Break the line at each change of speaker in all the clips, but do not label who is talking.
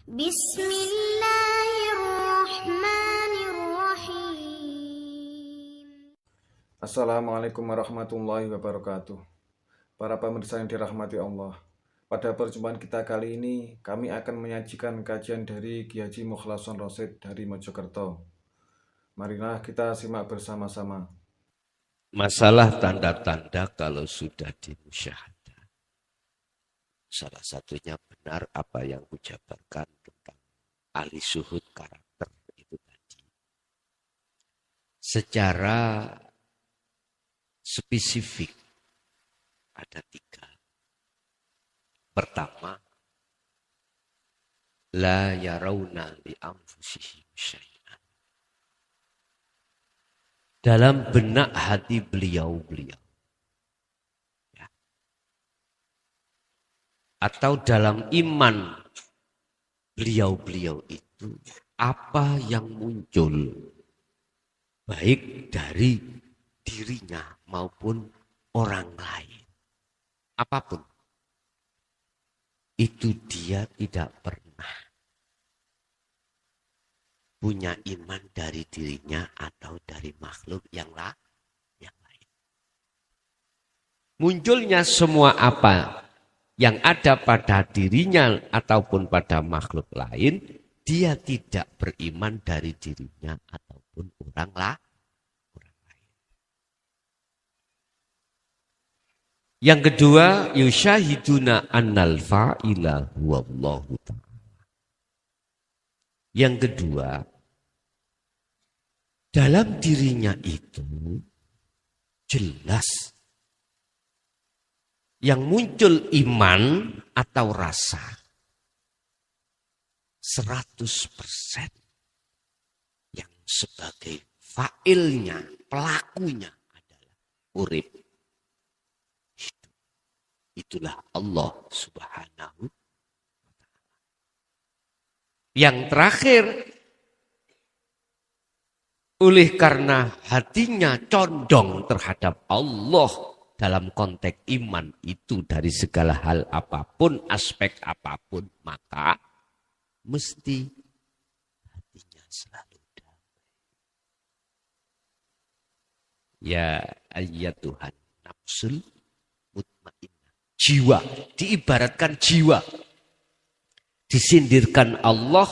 Bismillahirrahmanirrahim.
Assalamualaikum warahmatullahi wabarakatuh. Para pemirsa yang dirahmati Allah, pada perjumpaan kita kali ini, kami akan menyajikan kajian dari Ki Haji Mukhlason Rosyid dari Mojokerto. Marilah kita simak bersama-sama.
Masalah tanda-tanda kalau sudah dimusyahadah. Salah satunya benar apa yang kujabarkan tentang ahli suhud karakter itu tadi. Secara spesifik ada 3. Pertama, la yarawna li anfusihim syai'an. Dalam benak hati beliau-beliau. Ya. Atau dalam iman beliau-beliau itu, apa yang muncul baik dari dirinya maupun orang lain. Apapun. Itu dia tidak pernah punya iman dari dirinya atau dari makhluk yang lain. Munculnya semua apa yang ada pada dirinya ataupun pada makhluk lain, dia tidak beriman dari dirinya ataupun orang lain. Yang kedua, yusyahiduna annal fa'ila huwallahu ta'ala. Yang kedua, dalam dirinya itu jelas yang muncul iman atau rasa 100% yang sebagai fa'ilnya, pelakunya adalah urip. Itulah Allah Subhanahu wa ta'ala. Yang terakhir, oleh karena hatinya condong terhadap Allah dalam konteks iman itu dari segala hal apapun, aspek apapun, maka mesti hatinya selalu damai. Ya ayyatuhan nafsul mutmainnah. Jiwa, diibaratkan jiwa. Disindirkan Allah,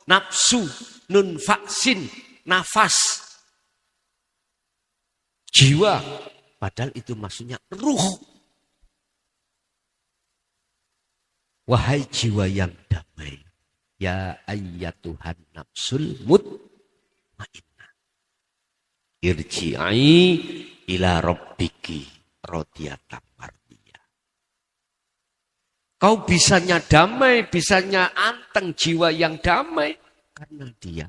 nafsu, nun faksin, nafas. Jiwa, padahal itu maksudnya ruh. Wahai jiwa yang damai, ya ayyatuhan nafsul mutmainnah. Irji'i ila rabbiki radiyatan mardiyah. Kau bisanya damai, bisanya anteng jiwa yang damai. Karena dia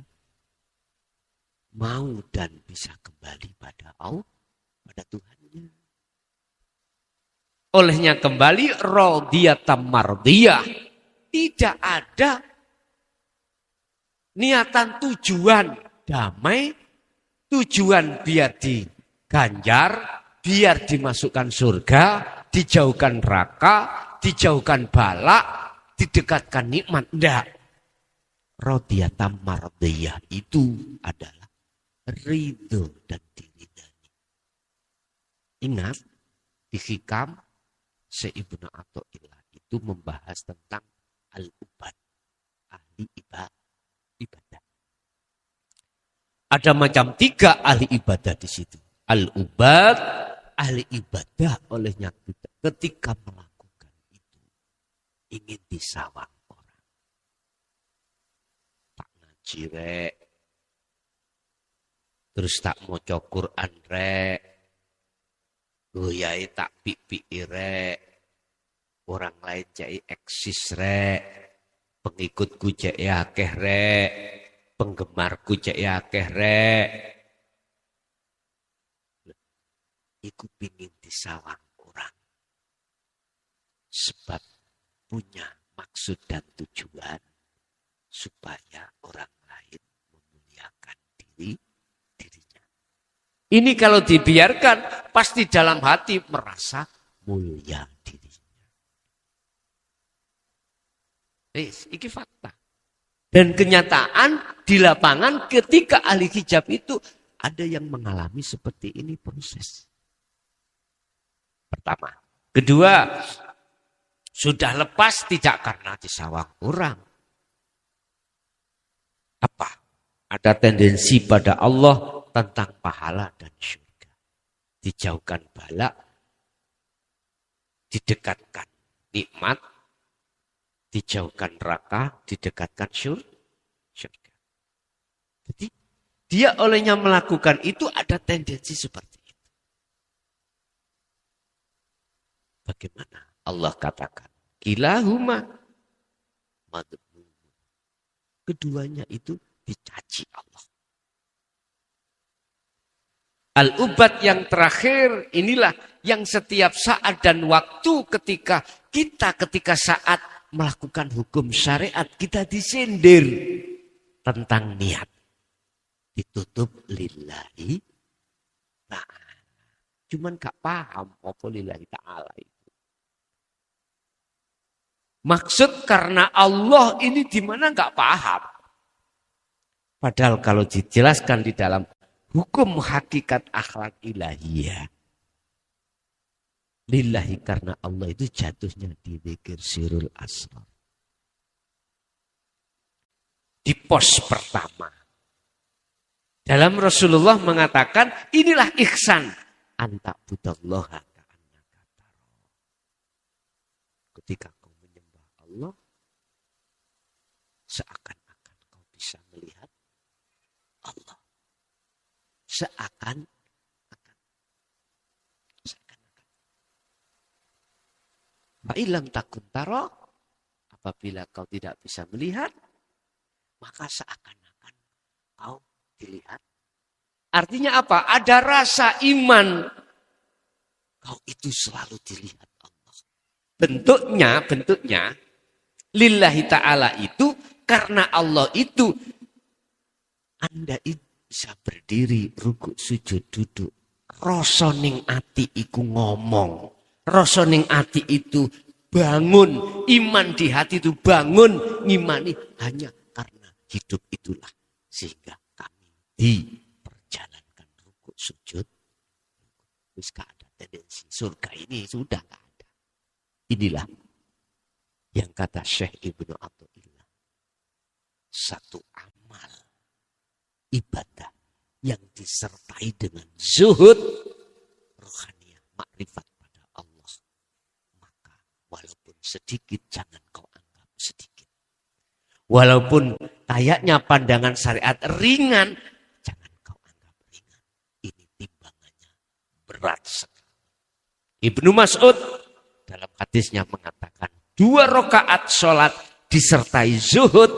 mau dan bisa kembali pada Allah, pada Tuhannya. Olehnya kembali radiyatan mardiyah. Tidak ada niatan tujuan damai, tujuan biar diganjar, biar dimasukkan surga, dijauhkan neraka, dijauhkan balak, didekatkan nikmat. Tidak. Radiyatan mardiyah itu adalah ridho dan diridani. Ingat, di Hikam Ibnu Athaillah itu membahas tentang al-ubad, ahli ibadah. Ada macam 3 ahli ibadah di situ. Al-ubad, ahli ibadah, olehnya kita ketika melakukan itu ingin disawang orang. Tak ngaji rek, terus tak maca Quran rek, goyai tak pipi rek, orang lain cai eksis rek, pengikutku cai akeh rek, penggemarku cai akeh rek. Iku pingin disawang orang. Sebab punya maksud dan tujuan supaya orang lain memuliakan dirinya. Ini kalau dibiarkan pasti dalam hati merasa mulia dirinya. Iki fakta. Dan kenyataan di lapangan ketika ahli hijab itu ada yang mengalami seperti ini proses. Pertama. Kedua, sudah lepas tidak karena disawang orang. Apa? Ada tendensi pada Allah tentang pahala dan surga. Dijauhkan bala, didekatkan nikmat, dijauhkan neraka, didekatkan surga. Jadi dia olehnya melakukan itu ada tendensi seperti itu. Bagaimana Allah katakan? Kilahuma madhmum. Keduanya itu dicaci Allah. Al-ubat yang terakhir inilah yang setiap saat dan waktu ketika saat melakukan hukum syariat kita disindir tentang niat. Ditutup lillahi ta'ala. Cuman gak paham apa lillahi ta'ala itu. Maksud karena Allah ini di mana gak paham. Padahal kalau dijelaskan di dalam hukum hakikat akhlak ilahiyah. Lillahi karena Allah itu jatuhnya di dzikir sirul asrar. Di pos pertama. Dalam Rasulullah mengatakan inilah ihsan. Anta budallaha ka'annaka taro. Ketika kau menyembah Allah. Seakan-akan kau bisa melihat Allah. Seakan-akan. Fa'ilam takun taro. Apabila kau tidak bisa melihat. Maka seakan-akan kau dilihat. Artinya apa? Ada rasa iman. Kau itu selalu dilihat Allah. Bentuknya. Lillahi ta'ala itu. Karena Allah itu. Anda bisa berdiri, rukuk, sujud, duduk. Rosoning ati iku ngomong. Rosoning ati itu bangun. Iman di hati itu bangun. Ngimani hanya karena hidup itulah. Sehingga kami diperjalankan rukuk sujud. Terus gak ada tendensi. Surga ini sudah gak ada. Inilah yang kata Syekh Ibnu Athaillah. Satu amal ibadah yang disertai dengan zuhud rohaniah makrifat pada Allah. Maka walaupun sedikit jangan kau anggap sedikit. Walaupun kayaknya pandangan syariat ringan, jangan kau anggap ringan. Ini timbangannya berat sekali. Ibnu Mas'ud dalam hadisnya mengatakan 2 rakaat sholat disertai zuhud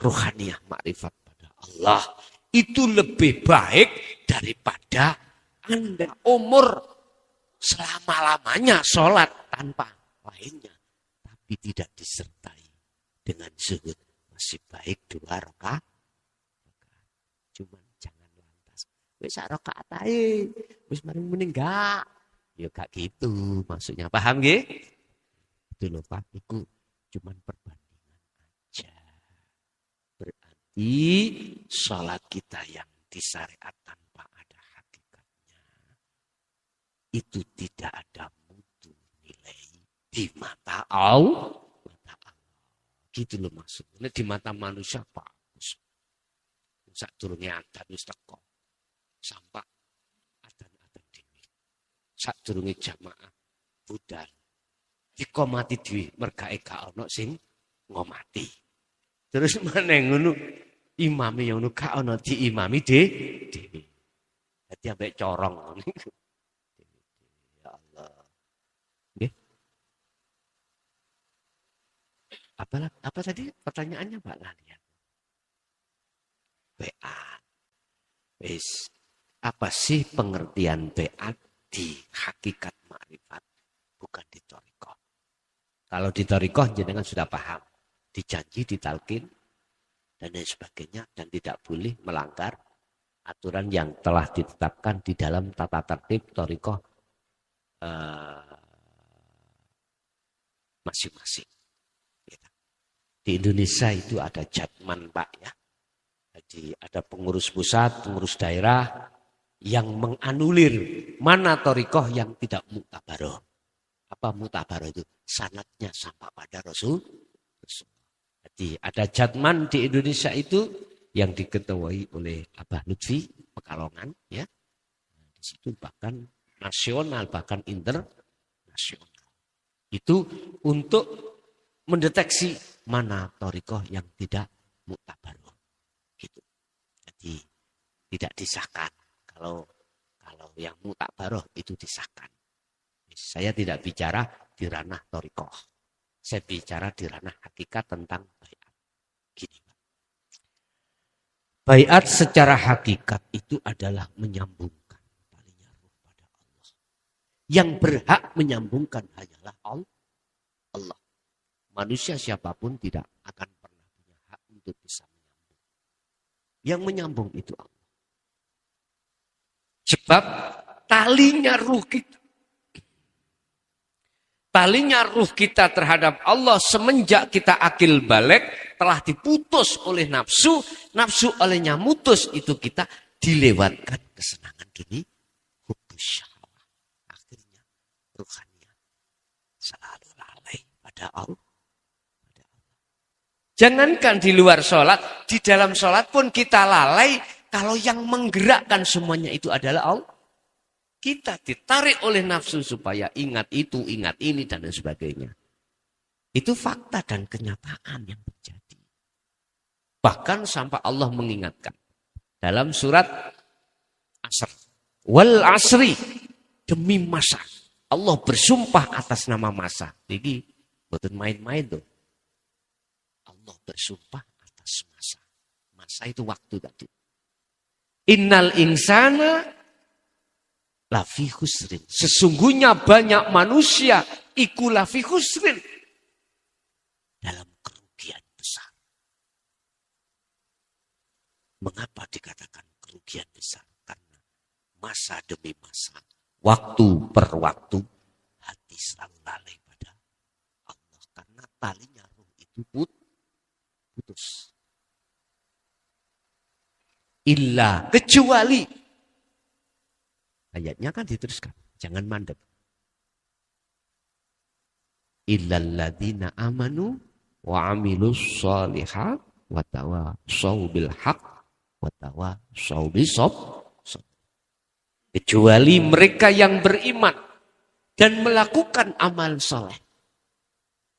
rohaniah makrifat pada Allah. Itu lebih baik daripada Anda umur selama-lamanya sholat tanpa lainnya. Tapi tidak disertai dengan zuhud. Masih baik 2 rakaat. Cuman jangan lantas. Wis rakaat ae. Wis mari meninggal. Ya gak gitu maksudnya. Paham nggih? Itu lho Pak. Itu cuman perbandingan aja. Berarti sholat kita yang disyariat tanpa ada hakikatnya. Itu tidak ada mutu nilai di mata Allah. Gitu loh maksudnya. Di mata manusia bagus. Sak durunge adan wis teko. Sampai adan-adan dhewe. Sak durunge jamaah budal. Dikomati dhewe mergae gak ono sing ngomati. Terus meneh ngono imame yang ngono gak ono diimami dhewe. Dadi ambek corong ngono. Ya Allah. Nggih. Apa tadi pertanyaannya Pak Lalian? Beat. Wis, apa sih pengertian beat di hakikat makrifat, bukan di thariqah. Kalau di thariqah jenengan sudah paham, dijanji, ditalkin dan lain sebagainya dan tidak boleh melanggar aturan yang telah ditetapkan di dalam tata tertib thariqah masing-masing. Di Indonesia itu ada Jatman, Pak, ya. Jadi ada pengurus pusat, pengurus daerah yang menganulir mana thariqah yang tidak muktabaroh. Apa muktabaroh itu? Sanadnya sampai pada Rasul. Jadi ada Jatman di Indonesia itu yang diketuai oleh Abah Lutfi Pekalongan, ya. Di situ bahkan nasional, bahkan internasional. Itu untuk mendeteksi mana thariqah yang tidak muktabaroh. Gitu. Jadi tidak disahkan. Kalau yang muktabaroh itu disahkan. Saya tidak bicara di ranah thariqah. Saya bicara di ranah hakikat tentang baiat. Gini, Pak. Baiat secara hakikat itu adalah menyambungkan talinya ruh pada Allah. Yang berhak menyambungkan hanyalah Allah. Manusia siapapun tidak akan pernah punya hak untuk bisa menyambung. Yang menyambung itu Allah. Sebab talinya ruh kita. Talinya ruh kita terhadap Allah semenjak kita akil balik telah diputus oleh nafsu. Nafsu olehnya mutus itu kita dilewatkan kesenangan dunia. Hubus syahwat. Akhirnya ruhaniah selalu lalai pada Allah. Jangankan di luar sholat, di dalam sholat pun kita lalai kalau yang menggerakkan semuanya itu adalah Allah. Kita ditarik oleh nafsu supaya ingat itu, ingat ini, dan sebagainya. Itu fakta dan kenyataan yang terjadi. Bahkan sampai Allah mengingatkan. Dalam surat Asr. Wal asri. Demi masa. Allah bersumpah atas nama masa. Jadi, bukan main-main tuh. Allah bersumpah atas masa. Masa itu waktu tadi. Innal insana lafi khusrin. Sesungguhnya banyak manusia iku lafi khusrin. Dalam kerugian besar. Mengapa dikatakan kerugian besar? Karena masa demi masa, waktu per waktu, hati selalu lalai pada Allah. Karena talinya ruh itu putus. Illa kecuali. Ayatnya kan diteruskan. Jangan mandek. Illalladzina amanu wa amilus sholihat wa tawassaw bil haq wa tawassaw bisabr. Kecuali mereka yang beriman dan melakukan amal soleh.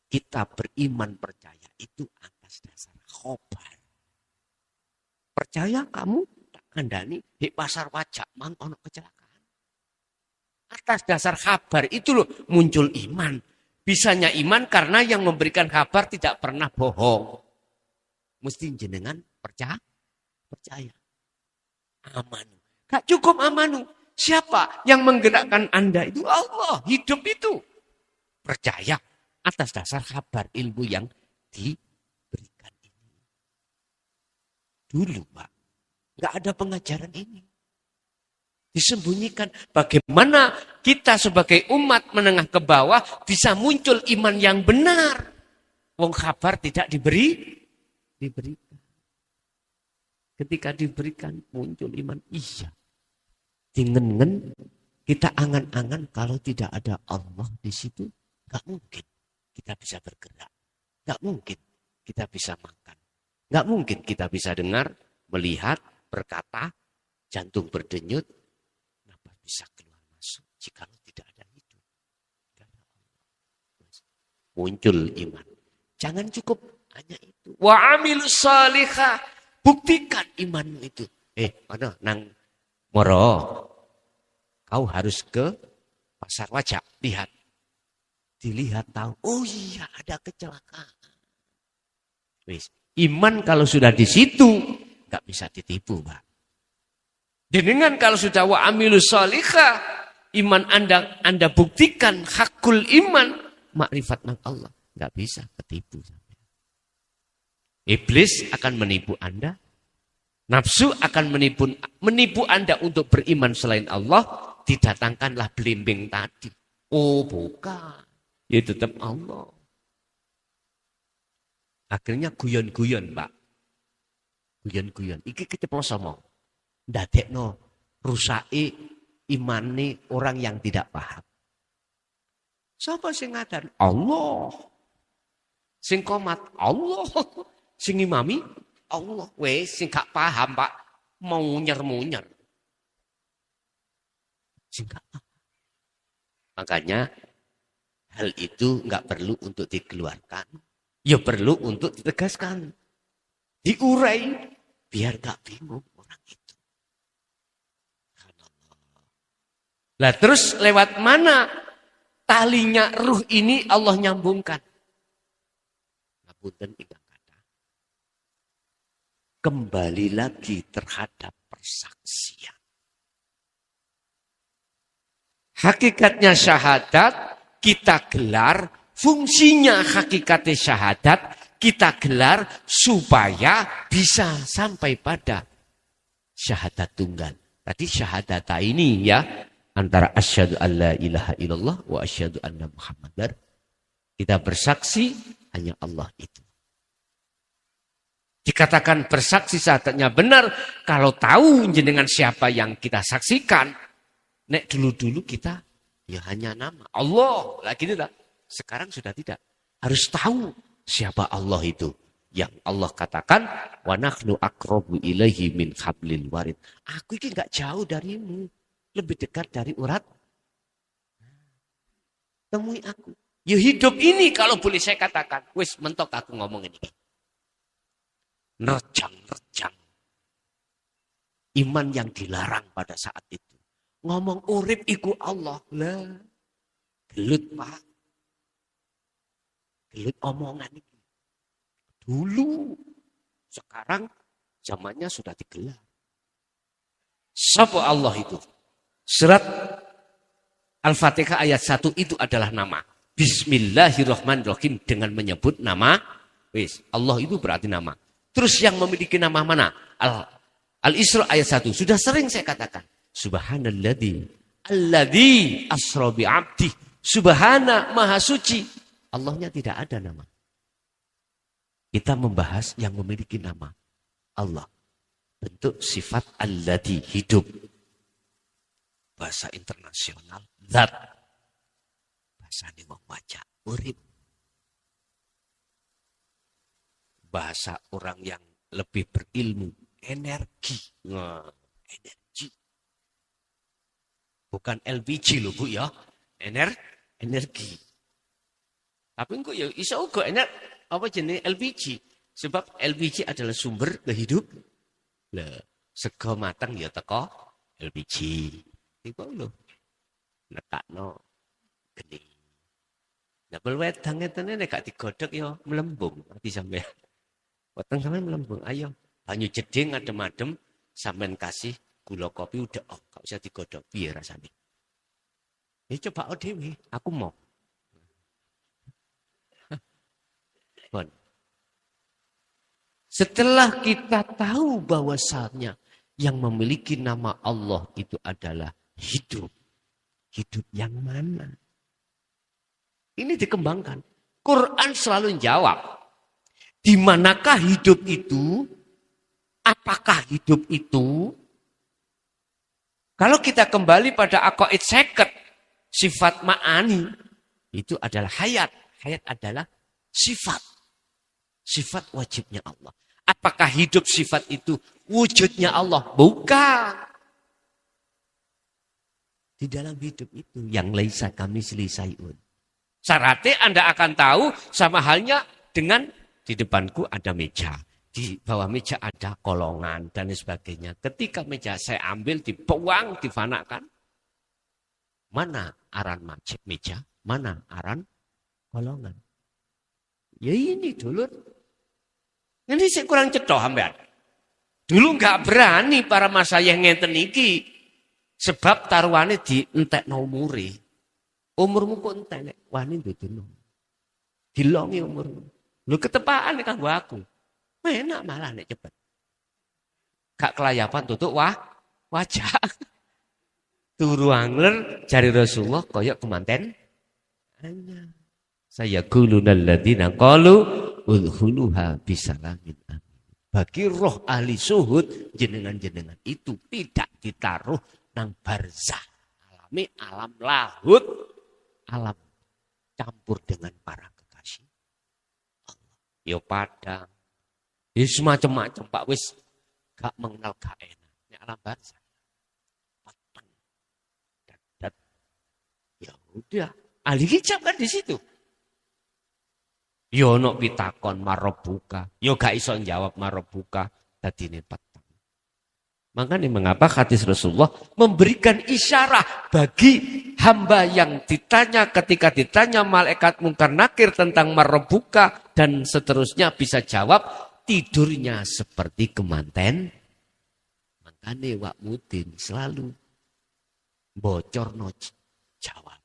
Kita beriman percaya itu atas dasar khobar. Percaya kamu tak kandani di pasar wajak mang ono kecelakaan. Atas dasar kabar itu loh muncul iman. Bisanya iman karena yang memberikan kabar tidak pernah bohong. Mesti jenengan percaya. Amanu. Gak cukup amanu. Siapa yang menggerakkan Anda itu? Allah. Hidup itu. Percaya atas dasar kabar ilmu yang diberikan ini. Dulu Pak. Gak ada pengajaran ini. Disembunyikan. Bagaimana kita sebagai umat menengah ke bawah bisa muncul iman yang benar. Wong kabar tidak diberikan. Ketika diberikan muncul iman. Iya. Dingen kita angan-angan kalau tidak ada Allah di situ. Gak mungkin kita bisa bergerak. Gak mungkin kita bisa makan. Gak mungkin kita bisa dengar, melihat, berkata, jantung berdenyut. Bisa keluar masuk jika tidak ada itu. Muncul iman. Jangan cukup hanya itu. Wa amilus salihah. Buktikan imanmu itu. Mana nang moro. Kau harus ke pasar wajak. Lihat. Dilihat tahu. Oh iya ada kecelakaan. Iman kalau sudah di situ nggak bisa ditipu, Pak. Dengan kalau sudah wa amilus sholihah, iman Anda buktikan hakul iman, makrifat dengan Allah. Nggak bisa ketipu. Iblis akan menipu Anda. Nafsu akan menipu Anda untuk beriman selain Allah. Didatangkanlah belimbing tadi. Oh bukan. Ya tetap Allah. Akhirnya guyon-guyon, Pak. Guyon-guyon. Iki keceplosan mau. Ndadekno rusake imane orang yang tidak paham. Siapa sing ngadan? Allah. Sing komat Allah. Sing imami Allah. Wes sing gak paham, Pak. Mau munyer-munyer. Sing gak paham. Makanya hal itu nggak perlu untuk dikeluarkan. Ya perlu untuk ditegaskan. Diurai. Biar gak bingung orang itu. Lah terus lewat mana talinya ruh ini Allah nyambungkan? Ngapunten ingkang kata. Kembali lagi terhadap persaksian. Hakikatnya syahadat kita gelar, fungsinya hakikatnya syahadat kita gelar supaya bisa sampai pada syahadat tunggal. Tadi syahadata ini ya, antara asyhadu alla ilaha illallah wa asyhadu anna muhammadar. Kita bersaksi hanya Allah itu. Dikatakan bersaksi syahadatnya benar kalau tahu jenengan siapa yang kita saksikan. Nek dulu-dulu kita ya hanya nama Allah, lagi tidak. Sekarang sudah tidak. Harus tahu siapa Allah itu. Yang Allah katakan, wa nahnu aqrabu ilaihi min hablil warid. Aku ini enggak jauh darimu, lebih dekat dari urat. Temui aku. Ya hidup ini kalau boleh saya katakan, wis mentok aku ngomong ini. Nerjang-nerjang. Iman yang dilarang pada saat itu. Ngomong urip iku Allah. Lah. Gelut, Pak. Gelut omongan ini. Dulu. Sekarang zamannya sudah digelar. Siapa Allah itu? Surat Al-Fatihah ayat 1 itu adalah nama. Bismillahirrahmanirrahim dengan menyebut nama. Wis, Allah itu berarti nama. Terus yang memiliki nama mana? Al-Isra ayat 1. Sudah sering saya katakan. Subhanalladzi alladzi asra bi 'abdi. Subhana maha suci. Allahnya tidak ada nama. Kita membahas yang memiliki nama. Allah. Bentuk sifat alladzi hidup. Bahasa internasional zat. Bahasa wong maca urip. Bahasa orang yang lebih berilmu energi. Nah, energi. Bukan LPG loh Bu ya. Energi. Tapi kok ya iso uga apa jenis LPG? Sebab LPG adalah sumber kehidup. Lah, sego matang ya teko LPG. Iku lho. Nekakno geni. Double wedang ngene nek gak digodhog ya melembung ati sampean. Weteng sampean melembung. Ayo, banyu jeding adem-adem sampean kasih gula kopi udah gak usah digodhog piye rasane. Ya coba dhewe, aku mau. Bon. Setelah kita tahu bahwasannya yang memiliki nama Allah itu adalah hidup. Hidup yang mana? Ini dikembangkan. Quran selalu jawab. Di manakah hidup itu? Apakah hidup itu? Kalau kita kembali pada aqaid seket, sifat ma'ani, itu adalah hayat. Hayat adalah sifat. Sifat wajibnya Allah. Apakah hidup sifat itu wujudnya Allah? Bukan. Di dalam hidup itu yang laisa kamisli sayun. Syaratnya Anda akan tahu sama halnya dengan di depanku ada meja. Di bawah meja ada kolongan dan sebagainya. Ketika meja saya ambil, dibuang, difanakan. Mana aran meja? Mana aran kolongan? Ya ini dulu. Ini saya kurang cetoh sampean. Dulu nggak berani para masayih ngenten iki. Sebab taruhannya di entekno umure. Umurmu kok entek wani ndudono. Dilongi umurmu. Lu ketepaan nek kanggo aku. Enak malah nek cepet. Gak kelayapan tutuk wajah. Turu angler jari Rasulullah koyok kemanten. Saya qulunal ladzina qalu udhuluha bisalamin amin. Bagi roh ahli suhud, jenengan-jenengan itu tidak ditaruh nang barzah. Alami alam lahut, alam campur dengan para kekasih Allah. Yo padang, wis macam-macam Pak, wis gak mengenal gak enak. Ini alam barzah. Peteng, dadat. Ya udah, ahli hijab kan di situ. Yo ono pitakon marobuka, yo gak iso jawab marobuka, dadine peteng. Makanya mengapa hadis Rasulullah memberikan isyarat bagi hamba yang ditanya ketika ditanya malaikat mungkar nakir tentang marobuka dan seterusnya bisa jawab tidurnya seperti kemanten. Makanya Wak Mudin selalu bocor no jawab.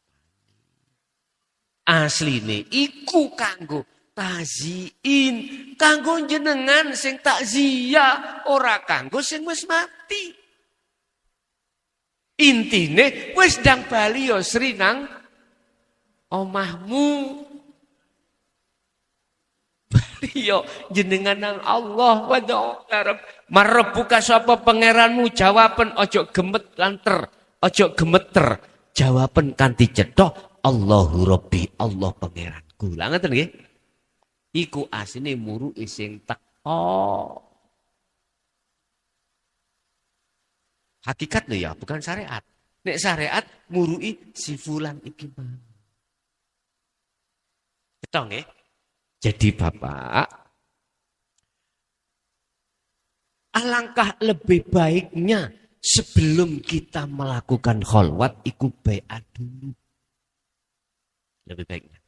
Asline iku kanggo taziin, kanggo jenengan sing takziah, ora kanggo sing wis mati. Intine wis ndang bali yo Sri nang omahmu. Bali yo jenengan nang Allah wa ta'ala. Marep buka sapa pangeranmu, jawaban ojo gemet lanter, ojo gemeter. Jawaban kanthi cethok, Allahu Rabbi, Allah pangeranku. Lah ngoten nggih. Iku asine muruke sing teko. Hakikat lho ya, bukan syariat. Nek syariat muruki si fulan iki mang. Betul nggih? Jadi Bapak, alangkah lebih baiknya sebelum kita melakukan kholwat iku bai'at dulu. Lebih baiknya.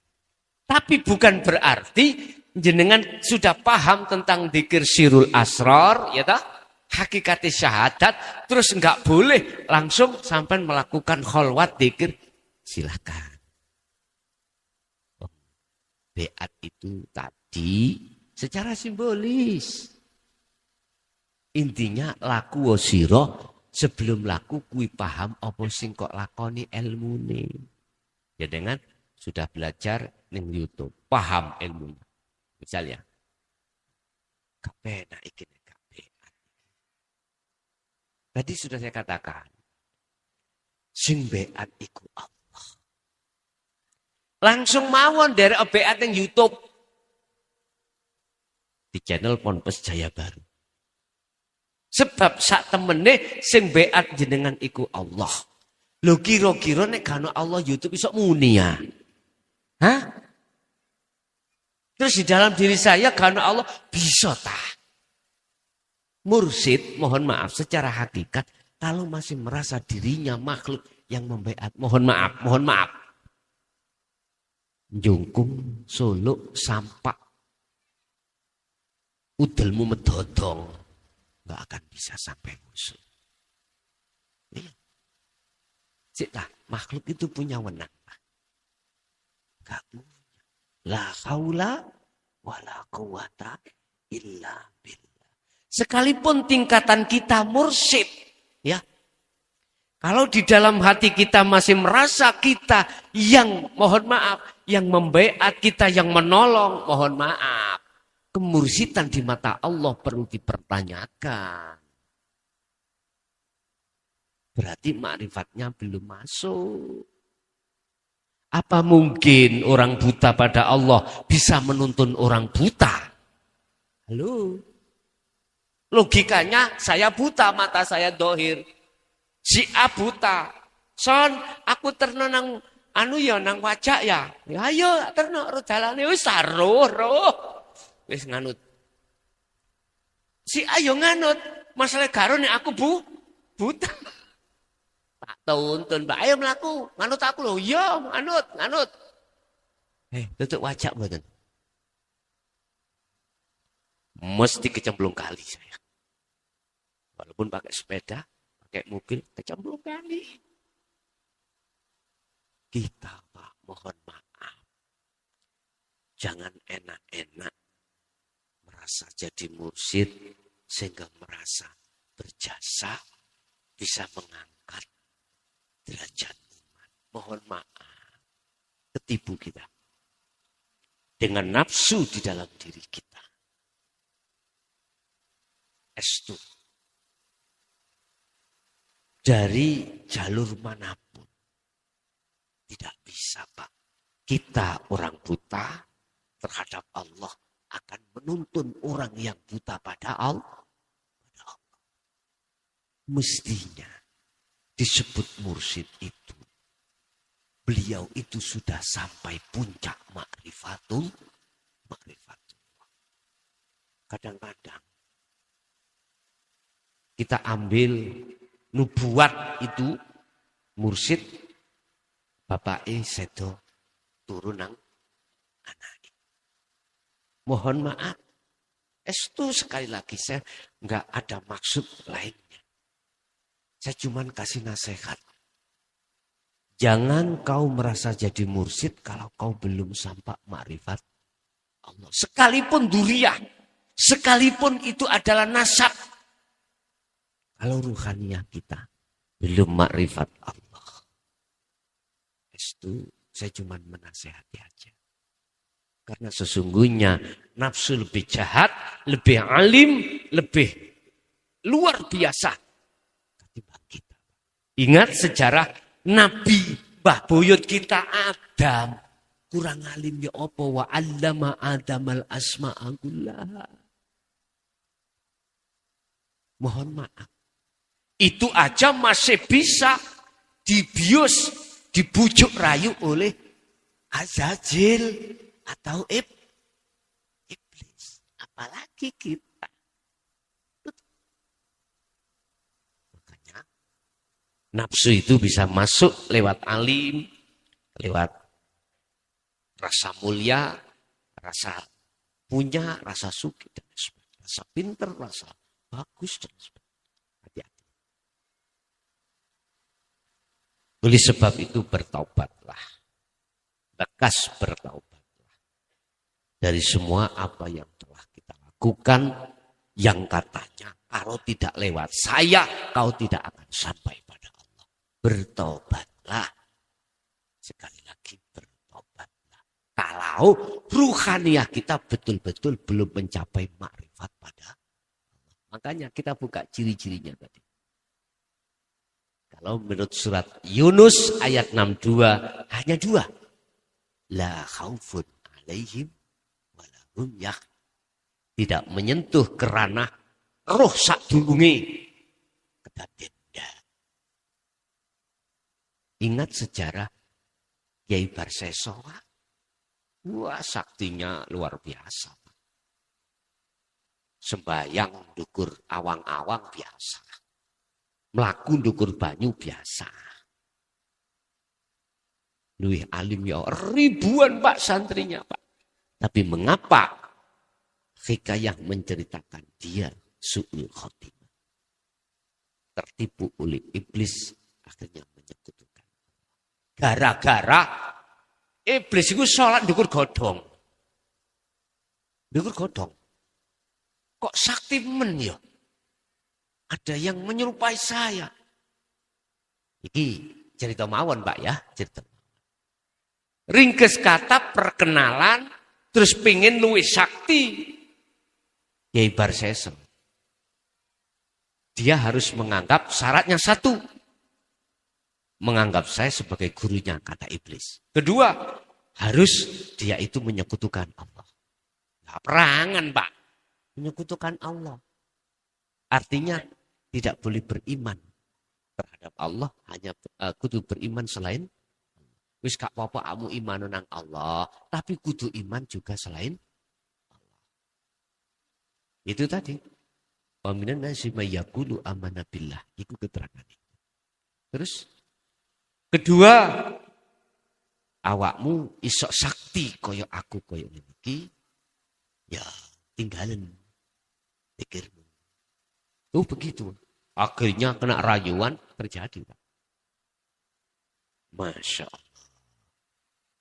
Tapi bukan berarti jenengan sudah paham tentang dzikir sirul asrar, ya toh? Hakikat syahadat, terus enggak boleh langsung sampai melakukan kholwat dzikir. Silakan. Beat itu tadi secara simbolis. Intinya laku wasiro sebelum laku kui paham apa sing kok lakoni ilmune. Ya dengan sudah belajar ning YouTube, paham ilmunya. Misalnya, kabeh nak iki kabeh. Tadi sudah saya katakan, sing beat iku Allah. Langsung mawon dari beat yang YouTube di channel Ponpes Jaya Baru. Sebab sak temene sing beat jenengan iku Allah. Lho kira-kira nek gak ono Allah YouTube iso muni ya? Hah? Terus di dalam diri saya karena Allah bisa tak? Mursyid, mohon maaf secara hakikat kalau masih merasa dirinya makhluk yang membaiat, mohon maaf. Jungkung, suluk, sampak, udelmu medodong, nggak akan bisa sampai musuh. Cik, makhluk itu punya wenang. Gak punya. La haula wala quwata illa billah. Sekalipun tingkatan kita mursyid, ya. Kalau di dalam hati kita masih merasa kita yang mohon maaf, yang membaiat kita yang menolong, mohon maaf. Kemursidan di mata Allah perlu dipertanyakan. Berarti makrifatnya belum masuk. Apa mungkin orang buta pada Allah bisa menuntun orang buta? Halo? Logikanya saya buta, mata saya dohir. Si A buta. Son, aku terno nang nang wajak ya. Ya ayo terno dalane wis roh. Wis nganut. Si A yo nganut. Masalah karo nek aku buta. Tak tuntun, Mbak. Ayo melaku. Nganut aku loh. Iya, nganut. Tutup wajak mboten. Mesti kecemplung kali saya. Walaupun pakai sepeda, pakai mobil, kecemplung kali. Kita, Pak, mohon maaf. Jangan enak-enak merasa jadi mursyid sehingga merasa berjasa bisa mengangkat derajat umat. Mohon maaf. Ketipu kita. dengan nafsu di dalam diri kita. Estu. Dari jalur manapun. Tidak bisa, Pak. Kita orang buta terhadap Allah akan menuntun orang yang buta pada Allah. Mestinya disebut mursyid itu. Beliau itu sudah sampai puncak ma'rifatullah. Kadang-kadang kita ambil nubuat itu mursyid bapak sedo turunan anak. Mohon maaf. Itu sekali lagi saya nggak ada maksud lainnya. Saya cuma kasih nasihat. Jangan kau merasa jadi mursyid kalau kau belum sampai makrifat Allah. Sekalipun duriah, sekalipun itu adalah nasab. Kalau ruhaniyah kita belum makrifat Allah. Itu saya cuma menasehati aja. Karena sesungguhnya nafsu lebih jahat, lebih alim, lebih luar biasa. Kita. Ingat sejarah Nabi Mbah Buyut kita Adam. Kurang alim ya apa wa 'allama Adamal asma'a kullaha. Mohon maaf. Itu aja masih bisa dibius, dibujuk rayu oleh Azazil atau iblis. Apalagi kita. Makanya nafsu itu bisa masuk lewat alim, lewat rasa mulia, rasa punya, rasa suki, dan sebagainya. Rasa pinter, rasa bagus, dan sebagainya. Hati-hati. Oleh sebab itu bertaubatlah. Lekas bertaubatlah. Dari semua apa yang telah kita lakukan, yang katanya kalau tidak lewat saya, kau tidak akan sampai pada Allah. Bertaubatlah. Sekali lagi bertaubatlah. Kalau ruhaniyah kita betul-betul belum mencapai makrifat pada Allah. Makanya kita buka ciri-cirinya tadi. Kalau menurut surat Yunus ayat 62, hanya 2. La khaufun alaihim walahum tidak menyentuh kerana roh sadurunge kedadenda. Ingat sejarah Kiai Barseso. Wah, saktinya luar biasa. Sembayang dukur awang-awang biasa. Melaku dukur banyu biasa. Luwih alim ya ribuan Pak santrinya Pak. Tapi mengapa hikayah menceritakan dia su'ul khotimah. Tertipu oleh iblis akhirnya menyekutukan. Gara-gara iblis itu sholat dukur godong. Dukur godong. Kok sakti men ya? Ada yang menyerupai saya. Ini cerita mawon Pak ya. Cerita. Ringkes kata perkenalan. Terus pengen luwih sakti. Kiai Barseso. Dia harus menganggap syaratnya 1. Menganggap saya sebagai gurunya kata iblis. Kedua. Harus dia itu menyekutukan Allah. Nah, perangan Pak. Menyekutukan Allah. Artinya tidak boleh beriman terhadap Allah. Hanya kudu beriman selain wis gak apa-apa kamu iman nang Allah, tapi kudu iman juga selain Allah. Itu tadi. Wa minan nasi may yaqulu amanna billah. Iku keterangan. Terus kedua, awakmu isok sakti koyo aku koyo iki. Ya, tinggalin pikirmu. Tuh begitu. Akhirnya kena rayuan terjadi. Masya Allah.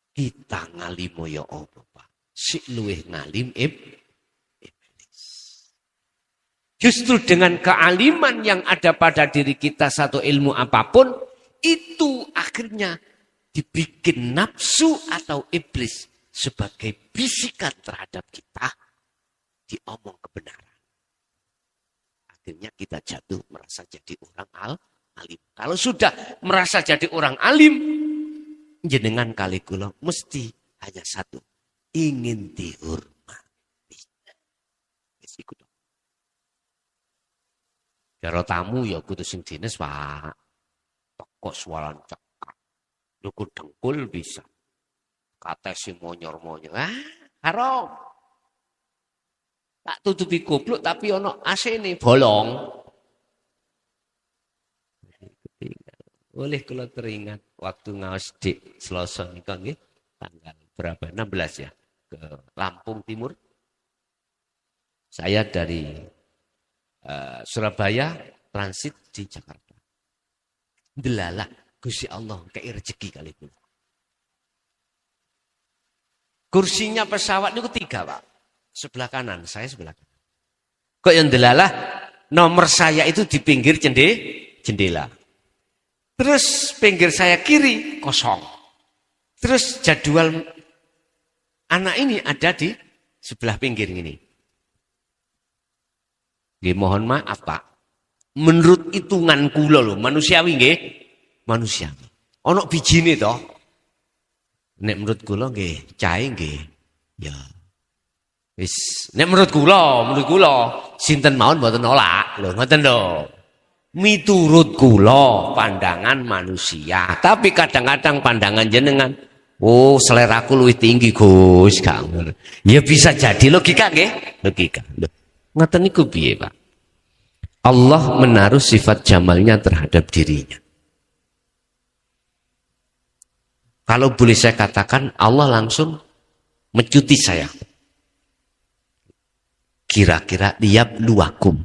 Kita ngalimo ya apa Pak? Si luweh ngalim iblis. Justru dengan kealiman yang ada pada diri kita satu ilmu apapun, itu akhirnya dibikin nafsu atau iblis sebagai bisikan terhadap kita diomong kebenaran. Akhirnya kita jatuh merasa jadi orang alim. Kalau sudah merasa jadi orang alim, jenengan kali kula mesti hanya satu, ingin dihormati. Wis iku tok. Karo tamu ya kudu sing dines, Pak. Teko swalan cekak. Duku dengkul bisa. Kata si monyor-monyor. Haram. Tak tutupi goblok tapi ono AC ini bolong. Oleh kula teringat waktu ngaos di Selasa nika nggih tanggal berapa? 16 ya ke Lampung Timur. Saya dari Surabaya transit di Jakarta. Delalah Gusti Allah kei rezeki kali itu. Kursinya pesawat itu 3, Pak. Sebelah kanan, saya sebelah kanan. Kok yang delalah nomor saya itu di pinggir jendela. Terus pinggir saya kiri kosong. Terus jadwal anak ini ada di sebelah pinggir ini. Nggih mohon maaf, Pak. Menurut hitungan kula lho, manusiawi nggih. Manusiawi. Ono bijine to. Nek menurut kula nggih, cahe nggih. Ya. Wis, nek menurut kula sinten mawon mboten nolak. Lho, ngoten lho. Miturut kula pandangan manusia, tapi kadang-kadang pandangan jenengan, oh seleraku luwih tinggi Gus, gak ngono. Ya bisa jadi logika nggih, logika. Loh, ngoten niku piye, Pak? Allah menaruh sifat jamalnya terhadap dirinya. Kalau boleh saya katakan, Allah langsung mencuti saya. Kira-kira liab luakum.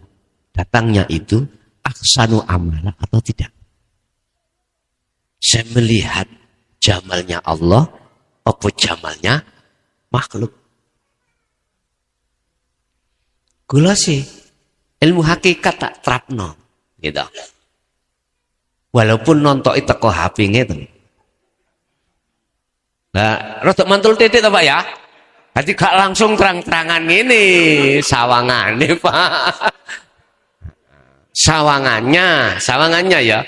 Datangnya itu ahsanu amala atau tidak. Saya melihat jamalnya Allah, apa jamalnya makhluk. Kula sih ilmu hakikat tak terapno gitu. Walaupun nonton teko HP ngeten. Nah, rodok mantul titik to, Pak ya. Berarti gak langsung terang-terangan ini sawangane, Pak. Sawangannya ya.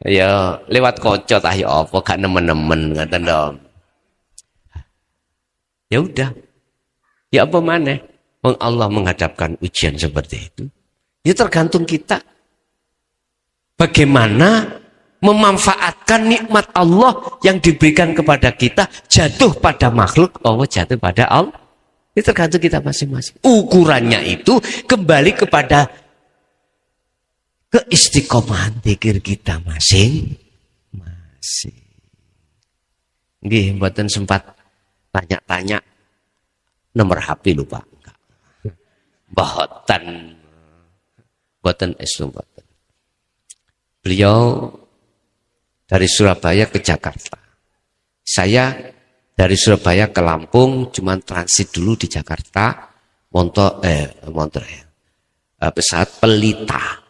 Ya lewat kocot ah ya apa gak nemen-nemen ngoten lho. Ya udah. Ya apa maneh? Wong Allah menghadapkan ujian seperti itu. Ya tergantung kita. Bagaimana memanfaatkan nikmat Allah yang diberikan kepada kita jatuh pada makhluk, Allah jatuh pada Allah. Ini tergantung kita masing-masing. Ukurannya itu kembali kepada keistiqomahan pikir kita masing-masing. Nggih, mboten sempat tanya-tanya nomor HP lupa. Mboten estu mboten. Beliau dari Surabaya ke Jakarta. Saya dari Surabaya ke Lampung cuma transit dulu di Jakarta, pesawat Pelita.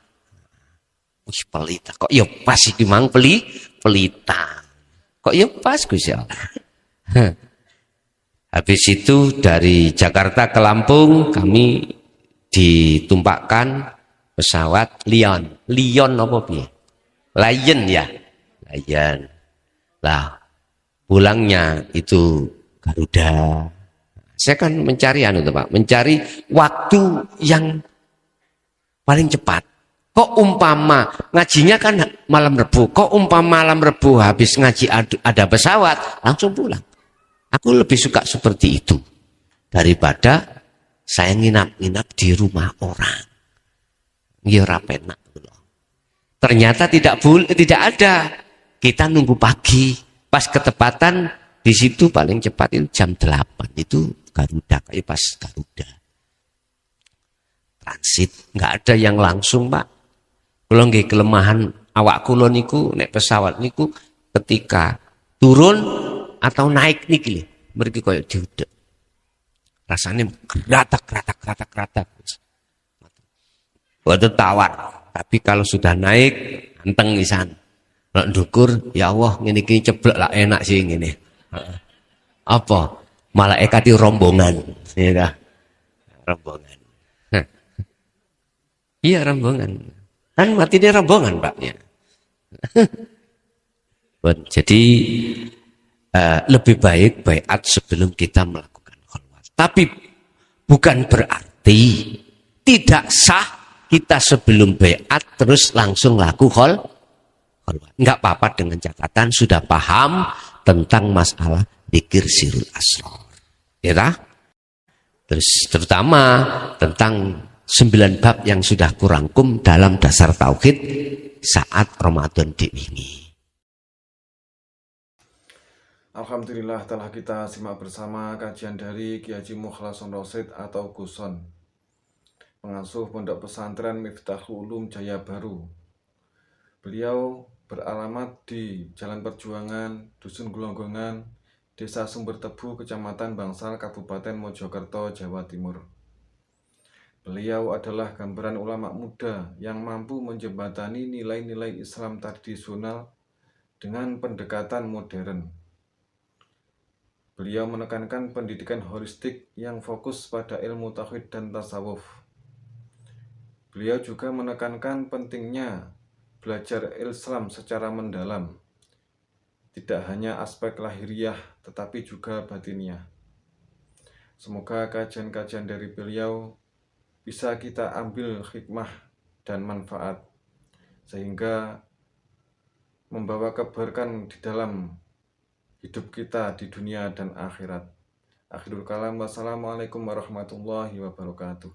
Wih, Pelita. Kok ya pas iki mang Pelita. Kok ya pas Gusti Allah. Habis itu dari Jakarta ke Lampung kami ditumpakkan pesawat Lion. Lion apa piye? Lion ya. Lion. Lah, pulangnya itu Garuda. Saya kan mencari Pak, mencari waktu yang paling cepat. Kok umpama ngajinya kan malam Rebu, kok umpama malam Rebu habis ngaji ada pesawat langsung pulang. Aku lebih suka seperti itu daripada saya nginap-nginap di rumah orang. Ya ora penak. Ternyata tidak ada. Kita nunggu pagi, pas ketepatan di situ paling cepat itu jam 8 itu Garuda, kayak pas Garuda. Transit, nggak ada yang langsung, Pak. Kalau nggih kelemahan awak kula niku nek pesawat niku ketika turun atau naik niki lho, mriki koyo diudek. Rasanya keratak. Waktu tawar, tapi kalau sudah naik anteng pisan. Nek ndukur, ya Allah ngene iki ceblek lah enak sih ngene. Apa? Malaikat itu rombongan, ya dah. Rombongan. Hah. Iya rombongan. Kan mati dia rombongan Paknya. Jadi lebih baik baiat sebelum kita melakukan khalwat. Tapi bukan berarti tidak sah kita sebelum baiat terus langsung laku khalwat. Enggak apa-apa dengan catatan sudah paham tentang masalah dzikir sirrul asrar. Ya tak? Terus terutama tentang 9 bab yang sudah kurangkum dalam dasar tauhid saat Ramadan diwingi.
Alhamdulillah telah kita simak bersama kajian dari Kiai Haji Mukhlason Rosyid atau Guson, pengasuh Pondok Pesantren Miftahul Ulum Jaya Baru. Beliau beralamat di Jalan Perjuangan, Dusun Gulonggongan, Desa Sumber Tebu, Kecamatan Bangsal, Kabupaten Mojokerto, Jawa Timur. Beliau adalah gambaran ulama muda yang mampu menjembatani nilai-nilai Islam tradisional dengan pendekatan modern. Beliau menekankan pendidikan holistik yang fokus pada ilmu tauhid dan tasawuf. Beliau juga menekankan pentingnya belajar Islam secara mendalam, tidak hanya aspek lahiriah tetapi juga batiniah. Semoga kajian-kajian dari beliau bisa kita ambil hikmah dan manfaat, sehingga membawa keberkahan di dalam hidup kita di dunia dan akhirat. Akhirul kalam, wassalamualaikum warahmatullahi wabarakatuh.